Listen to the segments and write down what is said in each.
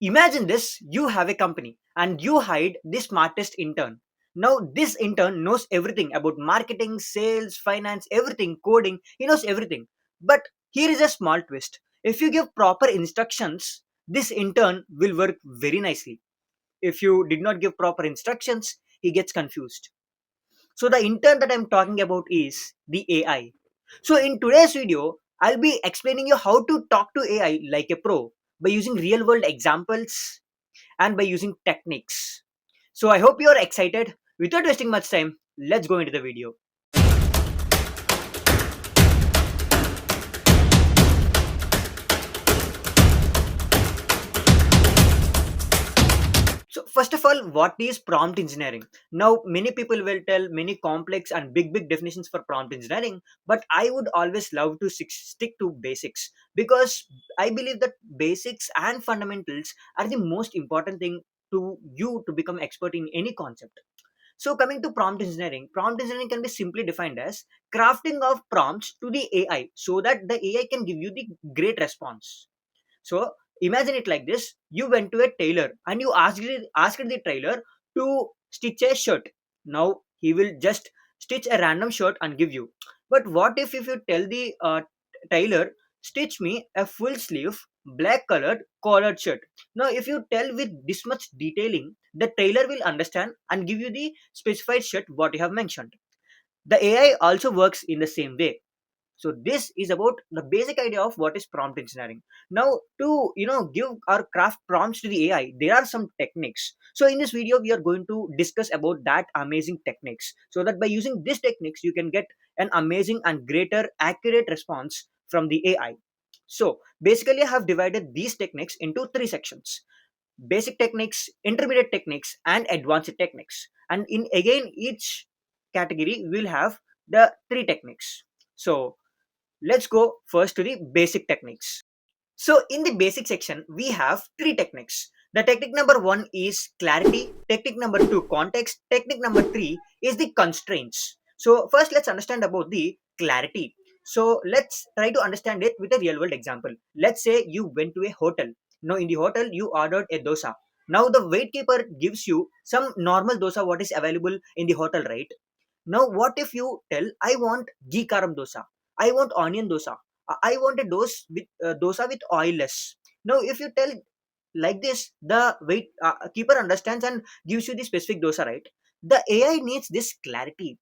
Imagine this, you have a company and you hired the smartest intern. Now, this intern knows everything about marketing, sales, finance, everything, coding, he knows everything. But here is a small twist. If you give proper instructions, this intern will work very nicely. If you did not give proper instructions, he gets confused. So, the intern that I'm talking about is the AI. So, in today's video, I'll be explaining you how to talk to AI like a pro by using real world examples and by using techniques. So I hope you are excited. Without wasting much time, let's go into the video. So first of all, what is prompt engineering? Now many people will tell many complex and big definitions for prompt engineering, but I would always love to stick to basics because I believe that basics and fundamentals are the most important thing to you to become expert in any concept. So coming to prompt engineering can be simply defined as crafting of prompts to the AI so that the AI can give you the great response. So imagine it like this: you went to a tailor and you asked the tailor to stitch a shirt. Now he will just stitch a random shirt and give you. But what if you tell the tailor, stitch me a full sleeve black colored collared shirt? Now if you tell with this much detailing, the tailor will understand and give you the specified shirt what you have mentioned. The AI also works in the same way. So this is about the basic idea of what is prompt engineering. Now to give our craft prompts to the AI, there are some techniques. So in this video we are going to discuss about that amazing techniques, so that by using these techniques you can get an amazing and greater accurate response from the AI. So basically I have divided these techniques into three sections: basic techniques, intermediate techniques, and advanced techniques. And in again each category we will have the three techniques. So let's go first to the basic techniques. So in the basic section, we have three techniques. The technique number one is clarity, technique number two, context, technique number three is the constraints. So first let's understand about the clarity. So let's try to understand it with a real world example. Let's say you went to a hotel. Now in the hotel you ordered a dosa. Now the waitkeeper gives you some normal dosa what is available in the hotel, right? Now, what if you tell, I want ghee karam dosa, I want onion dosa, I want a dosa with oil less. Now, if you tell like this, the wait keeper understands and gives you the specific dosa, right? The AI needs this clarity.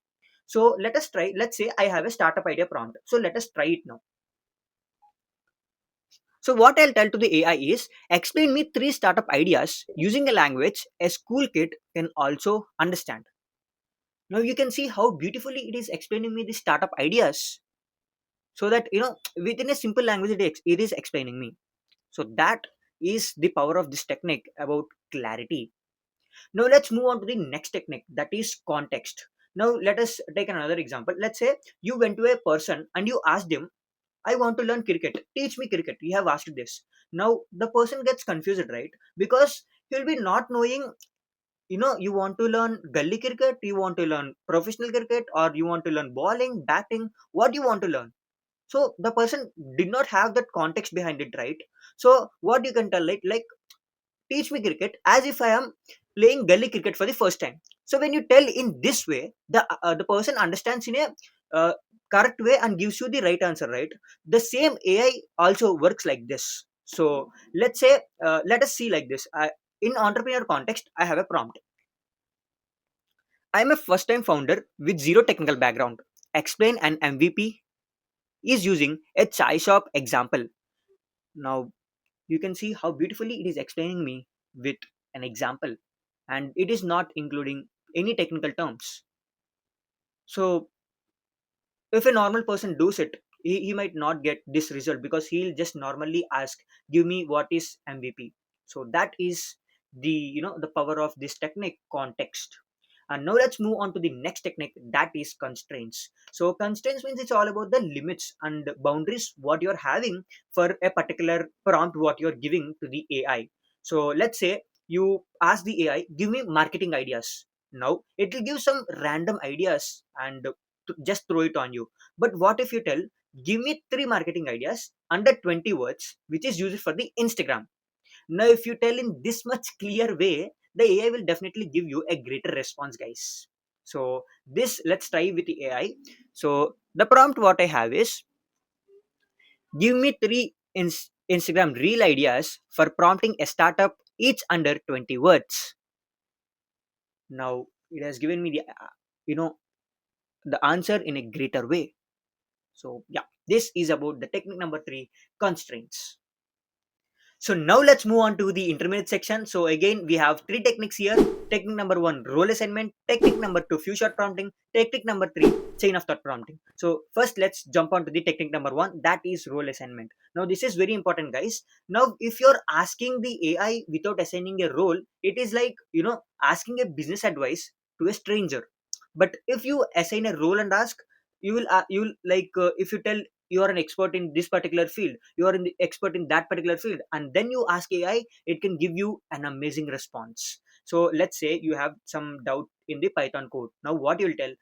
So let us try. Let's say I have a startup idea prompt. So let us try it now. So what I'll tell to the AI is explain me three startup ideas using a language a school kid can also understand. Now you can see how beautifully it is explaining me the startup ideas, so that within a simple language it is explaining me. So that is the power of this technique about clarity. Now let's move on to the next technique, that is context. Now let us take another example. Let's say you went to a person and you asked him, I want to learn cricket, teach me cricket, you have asked this. Now the person gets confused, right? Because he'll be not knowing, you want to learn gully cricket, you want to learn professional cricket, or you want to learn bowling, batting, what you want to learn. So the person did not have that context behind it, right? So what you can tell, like teach me cricket as if I am playing gully cricket for the first time. So when you tell in this way, the person understands in a uh, correct way and gives you the right answer, right? The same AI also works like this. So let's say, let us see like this. In entrepreneur context, I have a prompt: I am a first time founder with zero technical background. Explain an MVP is using a chai shop example. Now you can see how beautifully it is explaining me with an example, and it is not including any technical terms. So if a normal person does it, he might not get this result because he'll just normally ask, give me what is MVP. So that is the power of this technique, context. And now let's move on to the next technique, that is constraints. So constraints means it's all about the limits and boundaries what you're having for a particular prompt what you're giving to the AI. So let's say you ask the AI, give me marketing ideas. Now it will give some random ideas and to just throw it on you. But what if you tell, give me three marketing ideas under 20 words which is used for the Instagram? Now if you tell in this much clear way, the AI will definitely give you a greater response, guys. So this, let's try with the AI. So the prompt what I have is, give me three Instagram reel ideas for prompting a startup, each under 20 words. Now it has given me the you know the answer in a greater way. So yeah, this is about the technique number 3, constraints. So now let's move on to the intermediate section. So again, we have three techniques here. Technique number 1, role assignment. Technique number 2, few shot prompting. Technique number 3, chain of thought prompting. So first, let's jump on to the technique number 1, that is role assignment. Now this is very important, guys. Now if you're asking the AI without assigning a role, it is like, asking a business advice to a stranger. But if you assign a role and ask, you will like, if you tell you are an expert in this particular field, you are in the expert in that particular field, and then you ask AI, it can give you an amazing response. So let's say you have some doubt in the Python code. Now what you'll tell,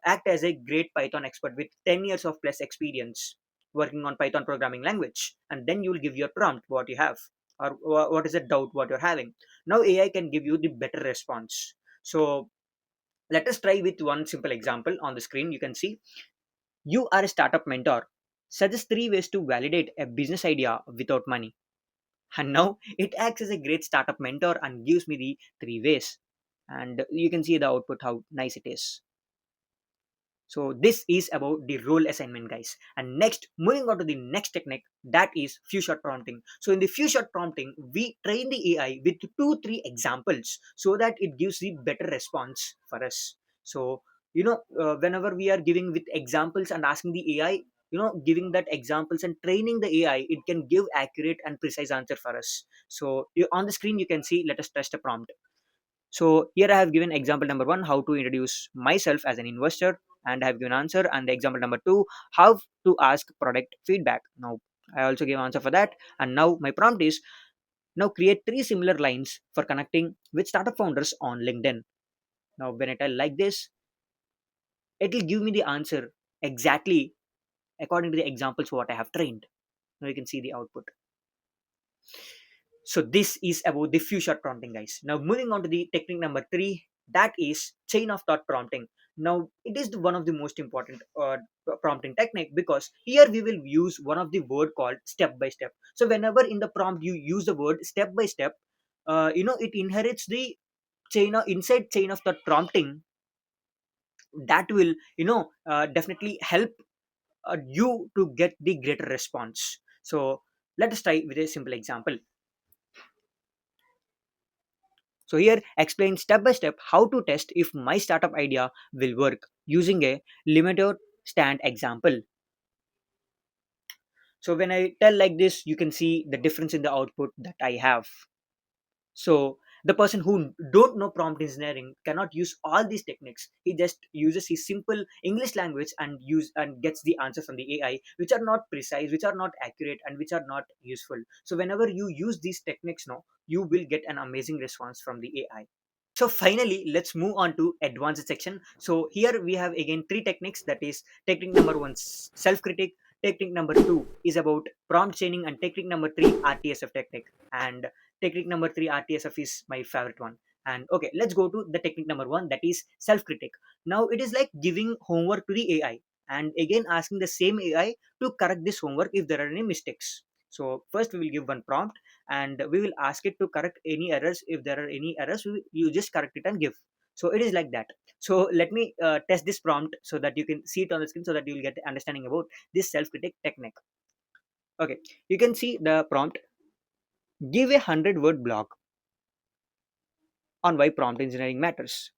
act as a great Python expert with 10 years of plus experience working on Python programming language, and then you'll give your prompt what you have, or what is the doubt what you're having. Now AI can give you the better response. So let us try with one simple example. On the screen you can see, you are a startup mentor. Suggest three ways to validate a business idea without money. And now it acts as a great startup mentor and gives me the three ways. And you can see the output, how nice it is. So this is about the role assignment, guys. And next, moving on to the next technique, that is few shot prompting. So in the few shot prompting, we train the AI with 2 3 examples so that it gives the better response for us. So whenever we are giving with examples and asking the AI, giving that examples and training the AI, it can give accurate and precise answer for us. So on the screen you can see, let us test a prompt. So here I have given example number 1, how to introduce myself as an investor, and I have given answer. And the example number 2, how to ask product feedback. Now I also gave answer for that. And now my prompt is, now create 3 similar lines for connecting with startup founders on LinkedIn. Now when I tell like this, it will give me the answer exactly according to the examples what I have trained. Now you can see the output. So this is about the few shot prompting, guys. Now moving on to the technique number 3, that is chain of thought prompting. Now it is one of the most important prompting technique, because here we will use one of the word called step by step. So whenever in the prompt you use the word step by step, it inherits the inside chain of thought prompting, that will definitely help you to get the greater response. So let us try with a simple example. So here explain step by step how to test if my startup idea will work using a limited stand example. So when I tell like this, you can see the difference in the output that I have. So the person who don't know prompt engineering cannot use all these techniques. He just uses his simple English language and gets the answer from the AI, which are not precise, which are not accurate, and which are not useful. So whenever you use these techniques now, you will get an amazing response from the AI. So finally, let's move on to advanced section. So here we have again three techniques. That is technique number 1, self-critic. Technique number 2 is about prompt chaining, and technique number 3, RTSF technique. And technique number 3, RTSF, is my favorite one. And okay, let's go to the technique number 1, that is self-critic. Now it is like giving homework to the AI and again asking the same AI to correct this homework if there are any mistakes. So first we will give one prompt, and we will ask it to correct any errors. If there are any errors, you just correct it and give. So it is like that. So let me test this prompt so that you can see it on the screen, so that you will get understanding about this self-critic technique. Okay, you can see the prompt: give a 100-word blog on why prompt engineering matters,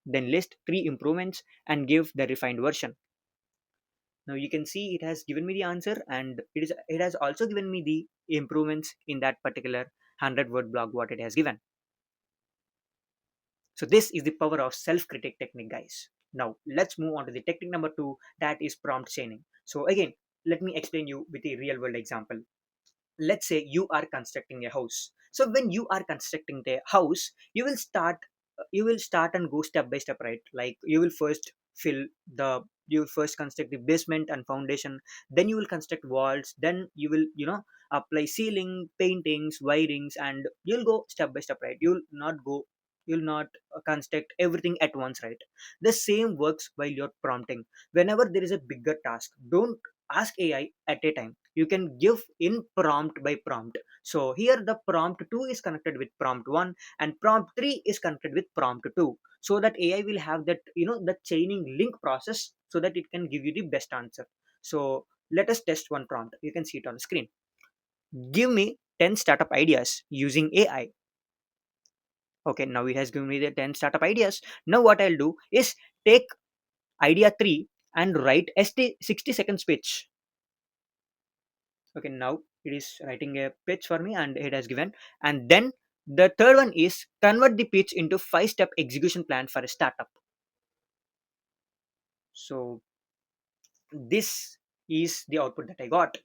then list 3 improvements and give the refined version. Now you can see it has given me the answer, and it has also given me the improvements in that particular 100-word blog what it has given. So this is the power of self-critic technique, guys. Now let's move on to the technique number 2, that is prompt chaining. So again, let me explain you with a real world example. Let's say you are constructing a house. So when you are constructing the house, you will start and go step by step, right? Like you will first construct the basement and foundation, then you will construct walls, then you will apply ceiling paintings wirings, and you'll go step by step, right? You'll not construct everything at once, right? The same works while you're prompting. Whenever there is a bigger task, don't ask AI at a time. You can give in prompt by prompt. So here the prompt 2 is connected with prompt 1, and prompt 3 is connected with prompt 2, so that AI will have that, the chaining link process, so that it can give you the best answer. So let us test one prompt. You can see it on the screen. Give me 10 startup ideas using AI. Okay, now it has given me the 10 startup ideas. Now what I'll do is take idea 3 and write 60 second speech. Okay, now it is writing a pitch for me and it has given. And then the third one is convert the pitch into 5-step execution plan for a startup. So this is the output that I got.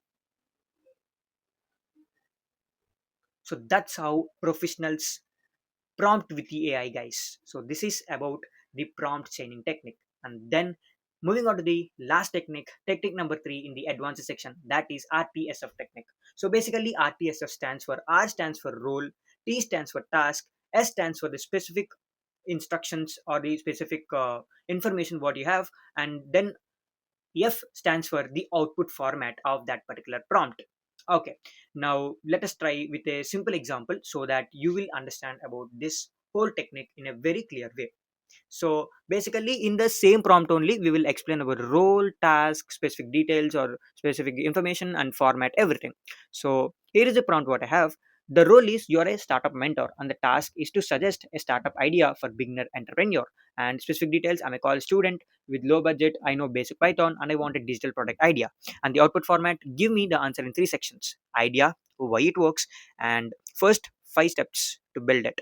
So that's how professionals prompt with the AI, guys. So this is about the prompt chaining technique. And then moving on to the last technique number 3 in the advanced section, that is RTSF technique. So basically RTSF stands for R stands for role, T stands for task, S stands for the specific instructions or the specific information what you have, and then F stands for the output format of that particular prompt. Okay, now let us try with a simple example so that you will understand about this whole technique in a very clear way. So basically in the same prompt only we will explain our role, task, specific details or specific information and format everything. So here is the prompt what I have. The role is you're a startup mentor and the task is to suggest a startup idea for beginner entrepreneur. And specific details, I'm a college student with low budget, I know basic Python and I want a digital product idea. And the output format, give me the answer in 3 sections. Idea, why it works, and first 5 steps to build it.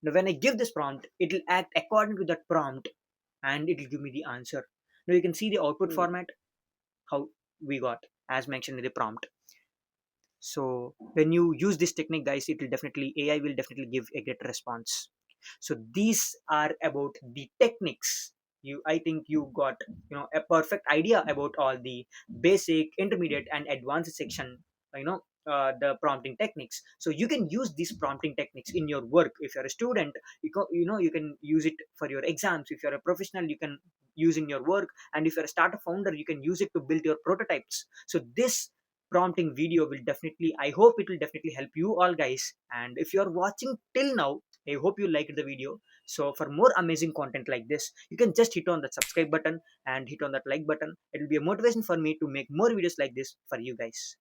Now, when I give this prompt, it will act according to that prompt and it will give me the answer. Now, you can see the output format, how we got as mentioned in the prompt. So, when you use this technique, guys, it will definitely, AI will definitely give a great response. So, these are about the techniques. I think you got, a perfect idea about all the basic, intermediate, and advanced section, the prompting techniques. So you can use these prompting techniques in your work. If you're a student, you can use it for your exams. If you're a professional, you can use in your work, and if you're a startup founder, you can use it to build your prototypes. So this prompting video will definitely, I hope it will definitely help you all, guys. And if you're watching till now, I hope you liked the video. So for more amazing content like this, you can just hit on that subscribe button and hit on that like button. It will be a motivation for me to make more videos like this for you guys.